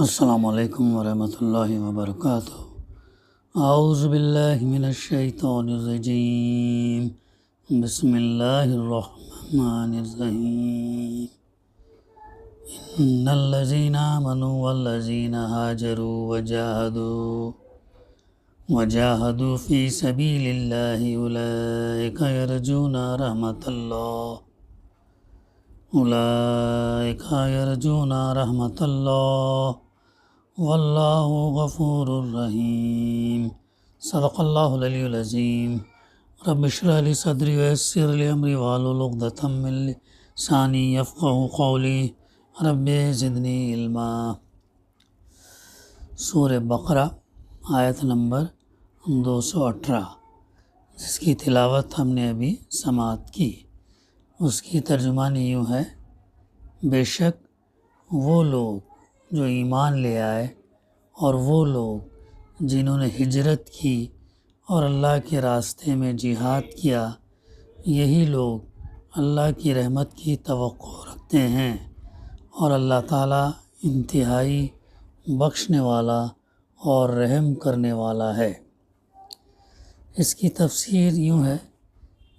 السلام علیکم ورحمۃ اللہ وبرکاتہ۔ اعوذ باللہ من الشیطان الرجیم، بسم اللہ الرحمن الرحیم۔ ان الذین آمنوا والذین هاجروا وجاہدوا فی سبیل اللہ اولئک یرجون رحمت اللہ واللہ غفور الرحیم۔ صدق اللہ العلی العظیم۔ رب اشرح لی صدری ویسر لی امری واحلل عقدۃ من لسانی یفقہوا قولی، رب زدنی علما۔ سورہ بقرہ آیت نمبر 218، جس کی تلاوت ہم نے ابھی سماعت کی۔ اس کی ترجمانی یوں ہے: بے شک وہ لوگ جو ایمان لے آئے اور وہ لوگ جنہوں نے ہجرت کی اور اللہ کے راستے میں جہاد کیا، یہی لوگ اللہ کی رحمت کی توقع رکھتے ہیں، اور اللہ تعالیٰ انتہائی بخشنے والا اور رحم کرنے والا ہے۔ اس کی تفسیر یوں ہے: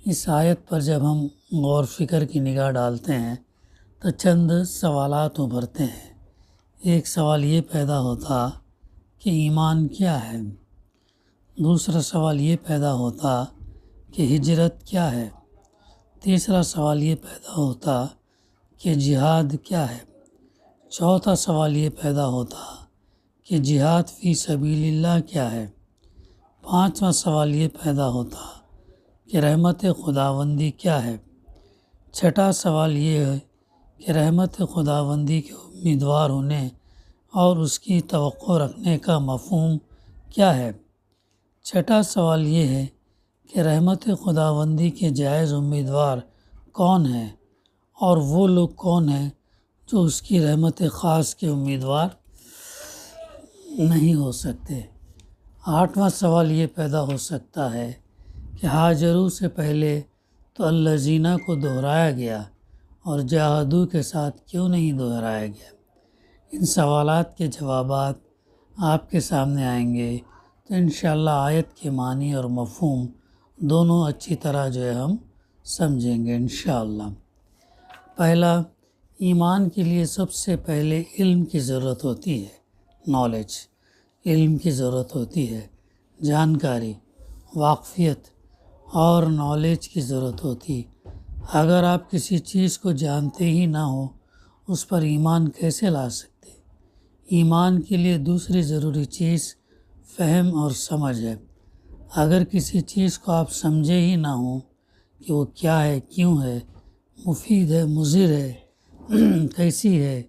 اس آیت پر جب ہم غور فکر کی نگاہ ڈالتے ہیں تو چند سوالات ابھرتے ہیں۔ ایک سوال یہ پیدا ہوتا کہ ایمان کیا ہے؟ دوسرا سوال یہ پیدا ہوتا کہ ہجرت کیا ہے؟ تیسرا سوال یہ پیدا ہوتا کہ جہاد کیا ہے؟ چوتھا سوال یہ پیدا ہوتا کہ جہاد فی سبیل اللہ کیا ہے؟ پانچواں سوال یہ پیدا ہوتا کہ رحمت خداوندی کیا ہے؟ چھٹا سوال یہ ہے کہ رحمت خداوندی کے امیدوار ہونے اور اس کی توقع رکھنے کا مفہوم کیا ہے؟ چھٹا سوال یہ ہے کہ رحمت خداوندی کے جائز امیدوار کون ہیں اور وہ لوگ کون ہیں جو اس کی رحمت خاص کے امیدوار نہیں ہو سکتے؟ آٹھواں سوال یہ پیدا ہو سکتا ہے کہ ہاجروا سے پہلے تو الذین کو دہرایا گیا اور جاہدوا کے ساتھ کیوں نہیں دہرایا گیا؟ ان سوالات کے جوابات آپ کے سامنے آئیں گے تو انشاءاللہ آیت کے معنی اور مفہوم دونوں اچھی طرح ہم سمجھیں گے انشاءاللہ۔ پہلا، ایمان کے لیے سب سے پہلے علم کی ضرورت ہوتی ہے، نالج، علم کی ضرورت ہوتی ہے، جانکاری، واقفیت اور نالج کی ضرورت ہوتی۔ اگر آپ کسی چیز کو جانتے ہی نہ ہو اس پر ایمان کیسے لا سکتے؟ ایمان کے لیے دوسری ضروری چیز فہم اور سمجھ ہے۔ اگر کسی چیز کو آپ سمجھے ہی نہ ہوں کہ وہ کیا ہے، کیوں ہے، مفید ہے، مضر ہے، کیسی ہے،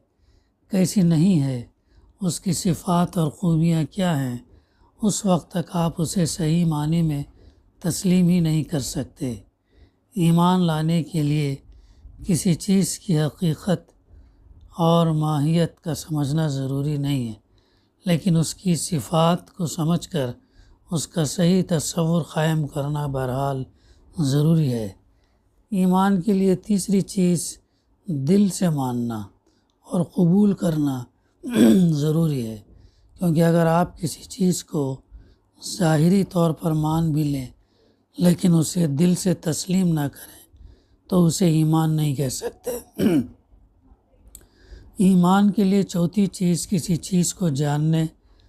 کیسی نہیں ہے، اس کی صفات اور خوبیاں کیا ہیں، اس وقت تک آپ اسے صحیح معنی میں تسلیم ہی نہیں کر سکتے۔ ایمان لانے کے لیے کسی چیز کی حقیقت اور ماہیت کا سمجھنا ضروری نہیں ہے، لیکن اس کی صفات کو سمجھ کر اس کا صحیح تصور قائم کرنا بہرحال ضروری ہے۔ ایمان کے لیے تیسری چیز دل سے ماننا اور قبول کرنا ضروری ہے، کیونکہ اگر آپ کسی چیز کو ظاہری طور پر مان بھی لیں لیکن اسے دل سے تسلیم نہ کریں تو اسے ایمان نہیں کہہ سکتے۔ ایمان کے لیے چوتھی چیز کسی چیز کو جاننے،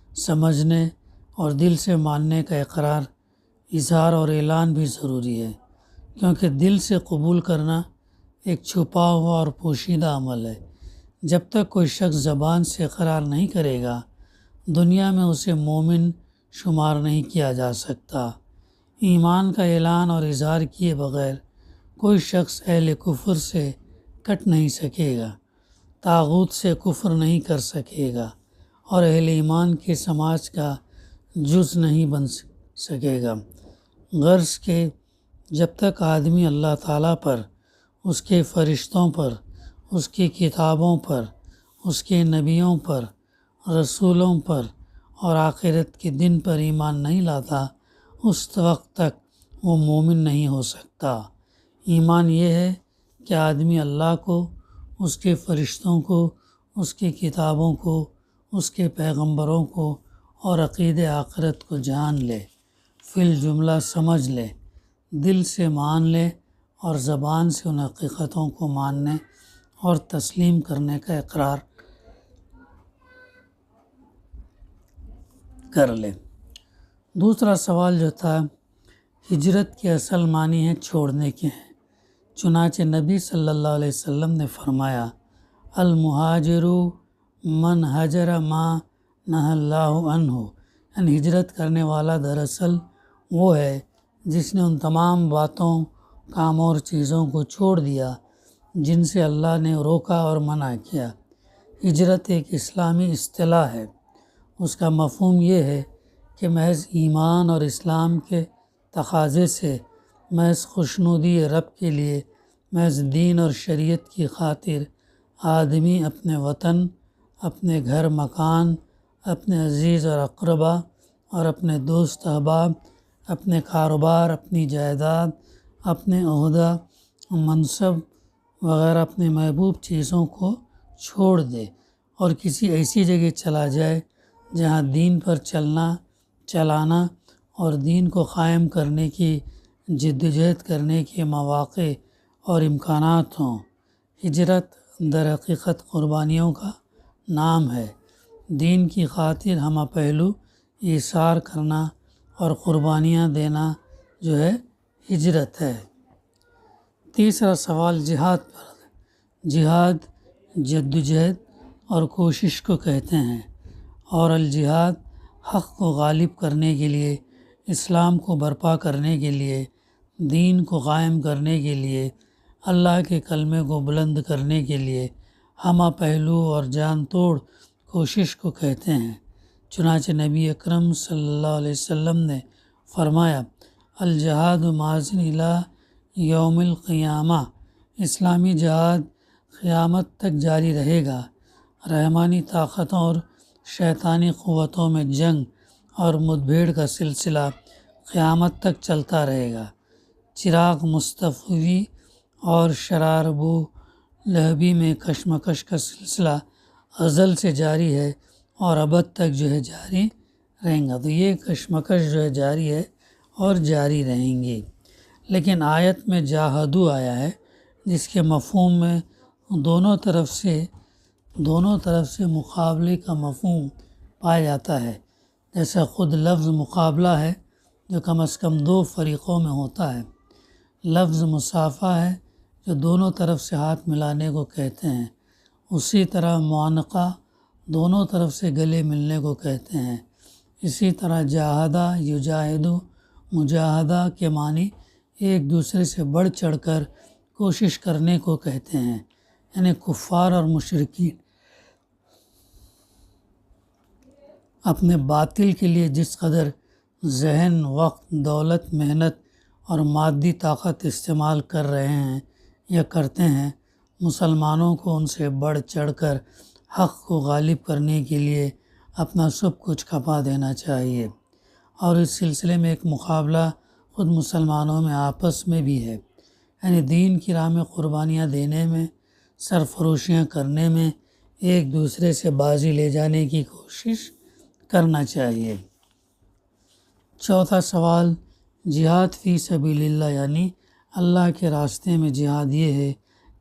سمجھنے اور دل سے ماننے کا اقرار، اظہار اور اعلان بھی ضروری ہے، کیونکہ دل سے قبول کرنا ایک چھپا ہوا اور پوشیدہ عمل ہے۔ جب تک کوئی شخص زبان سے اقرار نہیں کرے گا، دنیا میں اسے مومن شمار نہیں کیا جا سکتا۔ ایمان کا اعلان اور اظہار کیے بغیر کوئی شخص اہل کفر سے کٹ نہیں سکے گا، طاغوت سے کفر نہیں کر سکے گا اور اہل ایمان کے سماج کا جز نہیں بن سکے گا۔ غرض کہ جب تک آدمی اللہ تعالیٰ پر، اس کے فرشتوں پر، اس کی کتابوں پر، اس کے نبیوں پر، رسولوں پر اور آخرت کے دن پر ایمان نہیں لاتا، اس وقت تک وہ مومن نہیں ہو سکتا۔ ایمان یہ ہے کہ آدمی اللہ کو، اس کے فرشتوں کو، اس کی کتابوں کو، اس کے پیغمبروں کو اور عقید آخرت کو جان لے، فی الجملہ سمجھ لے، دل سے مان لے اور زبان سے ان حقیقتوں کو ماننے اور تسلیم کرنے کا اقرار کر لے۔ دوسرا سوال جو تھا، ہجرت کے اصل معنی ہے چھوڑنے کے ہیں۔ چنانچہ نبی صلی اللہ علیہ وسلم نے فرمایا، المہاجر من ہجر ما نہی اللہ عنہ، یعنی ہجرت کرنے والا دراصل وہ ہے جس نے ان تمام باتوں، کاموں اور چیزوں کو چھوڑ دیا جن سے اللہ نے روکا اور منع کیا۔ ہجرت ایک اسلامی اصطلاح ہے۔ اس کا مفہوم یہ ہے کہ محض ایمان اور اسلام کے تقاضے سے، محض خوشنودی رب کے لیے، محض دین اور شریعت کی خاطر آدمی اپنے وطن، اپنے گھر مکان، اپنے عزیز اور اقربا اور اپنے دوست احباب، اپنے کاروبار، اپنی جائیداد، اپنے عہدہ، منصب وغیرہ اپنے محبوب چیزوں کو چھوڑ دے اور کسی ایسی جگہ چلا جائے جہاں دین پر چلانا اور دین کو قائم کرنے کی جدوجہد کرنے کے مواقع اور امکانات ہوں۔ ہجرت در حقیقت قربانیوں کا نام ہے۔ دین کی خاطر ہمہ پہلو ایثار کرنا اور قربانیاں دینا جو ہے ہجرت ہے۔ تیسرا سوال جہاد پر ہے۔ جہاد جدوجہد اور کوشش کو کہتے ہیں، اور الجہاد حق کو غالب کرنے کے لیے، اسلام کو برپا کرنے کے لیے، دین کو قائم کرنے کے لیے، اللہ کے کلمے کو بلند کرنے کے لیے ہمہ پہلو اور جان توڑ کوشش کو کہتے ہیں۔ چنانچہ نبی اکرم صلی اللہ علیہ وسلم نے فرمایا، الجہاد ماضٍ الی یوم القیامہ، اسلامی جہاد قیامت تک جاری رہے گا۔ رحمانی طاقتوں اور شیطانی قوتوں میں جنگ اور مدبھیڑ کا سلسلہ قیامت تک چلتا رہے گا۔ چراغ مصطفی اور شرار ابو لہبی میں کشمکش کا سلسلہ ازل سے جاری ہے اور ابد تک جو ہے جاری رہیں گا۔ تو یہ کشمکش جو ہے جاری ہے اور جاری رہیں گی۔ لیکن آیت میں جاہدو آیا ہے جس کے مفہوم میں دونوں طرف سے مقابلے کا مفہوم پایا جاتا ہے۔ جیسا خود لفظ مقابلہ ہے جو کم از کم دو فریقوں میں ہوتا ہے، لفظ مصافحہ ہے جو دونوں طرف سے ہاتھ ملانے کو کہتے ہیں، اسی طرح معانقہ دونوں طرف سے گلے ملنے کو کہتے ہیں۔ اسی طرح جاہدہ یجاہدو مجاہدہ کے معنی ایک دوسرے سے بڑھ چڑھ کر کوشش کرنے کو کہتے ہیں، یعنی کفار اور مشرکین اپنے باطل کے لیے جس قدر ذہن، وقت، دولت، محنت اور مادی طاقت استعمال کر رہے ہیں یا کرتے ہیں، مسلمانوں کو ان سے بڑھ چڑھ کر حق کو غالب کرنے کے لیے اپنا سب کچھ کھپا دینا چاہیے۔ اور اس سلسلے میں ایک مقابلہ خود مسلمانوں میں آپس میں بھی ہے، یعنی دین کی راہ میں قربانیاں دینے میں، سرفروشیاں کرنے میں ایک دوسرے سے بازی لے جانے کی کوشش کرنا چاہیے۔ چوتھا سوال، جہاد فی سبیل اللہ، یعنی اللہ کے راستے میں جہاد یہ ہے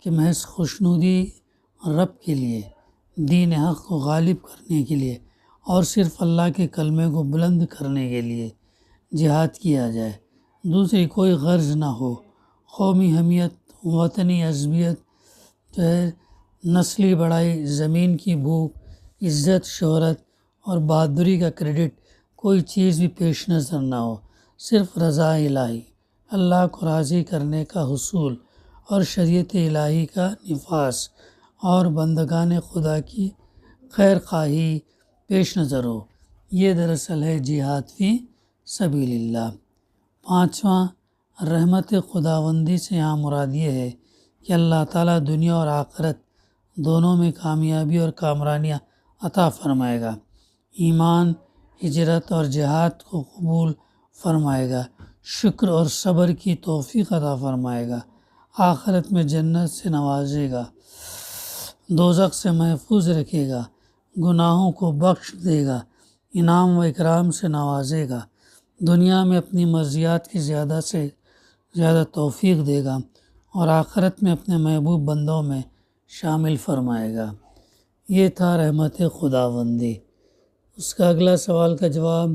کہ محض خوشنودی رب کے لیے، دین حق کو غالب کرنے کے لیے اور صرف اللہ کے کلمے کو بلند کرنے کے لیے جہاد کیا جائے، دوسری کوئی غرض نہ ہو۔ قومی حمیت، وطنی عصبیت جو ہے، نسلی بڑائی، زمین کی بھوک، عزت، شہرت اور بہادری کا کریڈٹ، کوئی چیز بھی پیش نظر نہ ہو، صرف رضا الہی، اللہ کو راضی کرنے کا حصول اور شریعت الہی کا نفاذ اور بندگان خدا کی خیر خواہی پیش نظر ہو، یہ دراصل ہے جہاد فی سبیل اللہ۔ پانچواں، رحمت خداوندی سے یہاں مراد یہ ہے کہ اللہ تعالیٰ دنیا اور آخرت دونوں میں کامیابی اور کامرانیاں عطا فرمائے گا، ایمان، ہجرت اور جہاد کو قبول فرمائے گا، شکر اور صبر کی توفیق عطا فرمائے گا، آخرت میں جنت سے نوازے گا، دوزخ سے محفوظ رکھے گا، گناہوں کو بخش دے گا، انعام و اکرام سے نوازے گا، دنیا میں اپنی مرضیات کی زیادہ سے زیادہ توفیق دے گا اور آخرت میں اپنے محبوب بندوں میں شامل فرمائے گا۔ یہ تھا رحمت خداوندی۔ اس کا اگلا سوال کا جواب،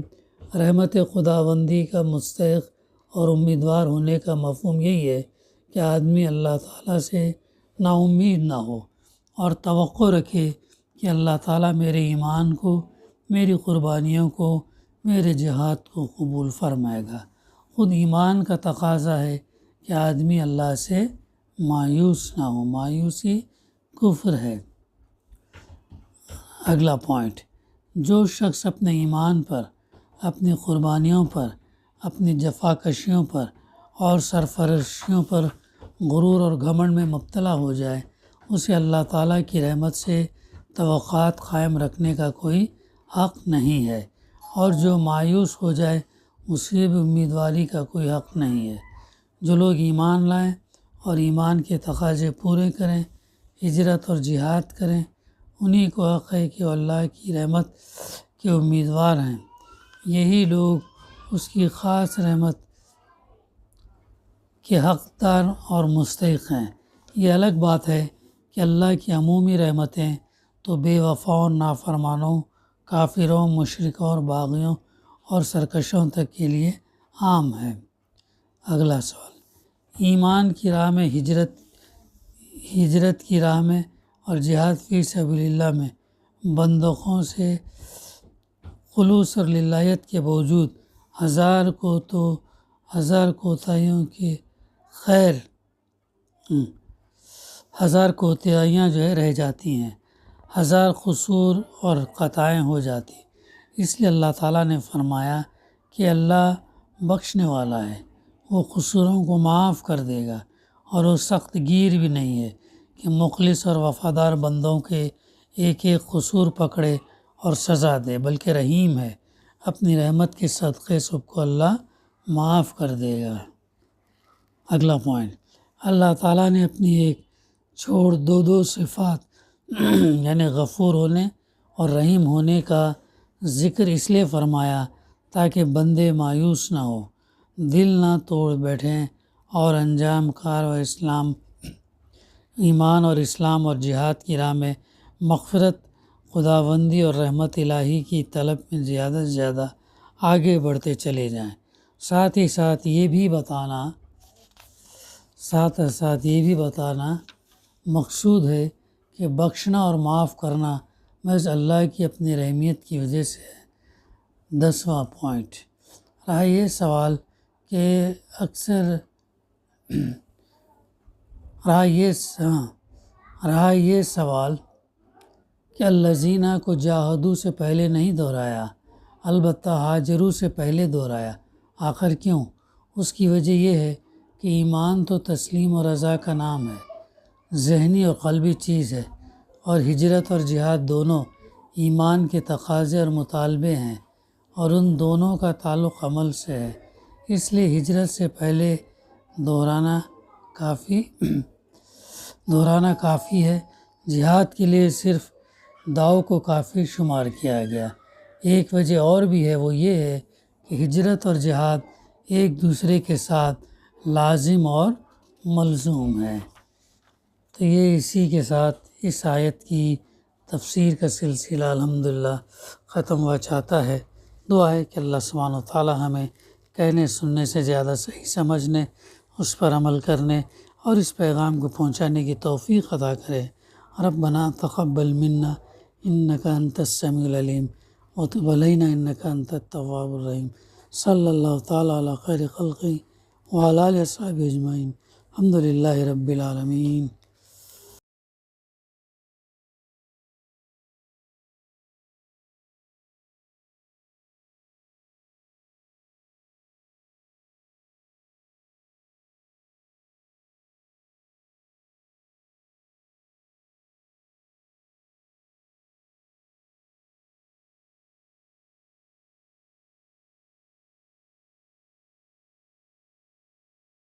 رحمت خداوندی کا مستحق اور امیدوار ہونے کا مفہوم یہی ہے کہ آدمی اللہ تعالیٰ سے نا امید نہ ہو اور توقع رکھے کہ اللہ تعالیٰ میرے ایمان کو، میری قربانیوں کو، میرے جہاد کو قبول فرمائے گا۔ خود ایمان کا تقاضا ہے کہ آدمی اللہ سے مایوس نہ ہو، مایوسی کفر ہے۔ اگلا پوائنٹ، جو شخص اپنے ایمان پر، اپنی قربانیوں پر، اپنی جفاکشیوں پر اور سرفرشیوں پر غرور اور گھمنڈ میں مبتلا ہو جائے، اسے اللہ تعالیٰ کی رحمت سے توقعات قائم رکھنے کا کوئی حق نہیں ہے، اور جو مایوس ہو جائے اسے بھی امیدواری کا کوئی حق نہیں ہے۔ جو لوگ ایمان لائیں اور ایمان کے تقاضے پورے کریں، ہجرت اور جہاد کریں، انہی کو حق ہے کہ وہ اللہ کی رحمت کے امیدوار ہیں۔ یہی لوگ اس کی خاص رحمت کے حقدار اور مستحق ہیں۔ یہ الگ بات ہے کہ اللہ کی عمومی رحمتیں تو بے وفاؤں، نافرمانوں، کافروں، مشرکوں اور باغیوں اور سرکشوں تک کے لیے عام ہے۔ اگلا سوال، ایمان کی راہ میں ہجرت کی راہ میں اور جہاد فی سبیل اللہ میں بندقوں سے خلوص اور للہیت کے باوجود ہزار کوتاہیاں رہ جاتی ہیں، ہزار قصور اور خطائیں ہو جاتی۔ اس لیے اللہ تعالیٰ نے فرمایا کہ اللہ بخشنے والا ہے، وہ قصوروں کو معاف کر دے گا، اور وہ سخت گیر بھی نہیں ہے کہ مخلص اور وفادار بندوں کے ایک ایک قصور پکڑے اور سزا دے، بلکہ رحیم ہے، اپنی رحمت کے صدقے سب کو اللہ معاف کر دے گا۔ اگلا پوائنٹ، اللہ تعالیٰ نے اپنی ایک چھوڑ دو صفات یعنی غفور ہونے اور رحیم ہونے کا ذکر اس لیے فرمایا تاکہ بندے مایوس نہ ہو، دل نہ توڑ بیٹھیں اور انجام کار و ایمان اور اسلام اور جہاد کی راہ میں مغفرت، خداوندی اور رحمت الہی کی طلب میں زیادہ سے زیادہ آگے بڑھتے چلے جائیں۔ ساتھ ہی ساتھ یہ بھی بتانا مقصود ہے کہ بخشنا اور معاف کرنا محض اللہ کی اپنی رحمیت کی وجہ سے ہے۔ 10واں پوائنٹ، رہا یہ سوال کہ الذین کو جاہدوا سے پہلے نہیں دہرایا، البتہ ہاجروا سے پہلے دہرایا، آخر کیوں؟ اس کی وجہ یہ ہے کہ ایمان تو تسلیم و رضا کا نام ہے، ذہنی اور قلبی چیز ہے، اور ہجرت اور جہاد دونوں ایمان کے تقاضے اور مطالبے ہیں، اور ان دونوں کا تعلق عمل سے ہے۔ اس لیے ہجرت سے پہلے دہرانا کافی ہے۔ جہاد کے لیے صرف داؤ کو کافی شمار کیا گیا۔ ایک وجہ اور بھی ہے، وہ یہ ہے کہ ہجرت اور جہاد ایک دوسرے کے ساتھ لازم اور ملزوم ہے۔ تو یہ اسی کے ساتھ اس آیت کی تفسیر کا سلسلہ الحمدللہ ختم ہوا چاہتا ہے۔ دعا ہے کہ اللہ سبحانہ و تعالی ہمیں کہنے سننے سے زیادہ صحیح سمجھنے، اس پر عمل کرنے اور اس پیغام کو پہنچانے کی توفیق عطا کرے۔ ربنا تقبل منا انک انت السمیع العلیم وتب علینا انک انت التواب الرحیم۔ صلی اللہ تعالی علی خیر خلقہ وعلی آلہ وصحبہ اجمعین۔ الحمدللہ رب العالمین۔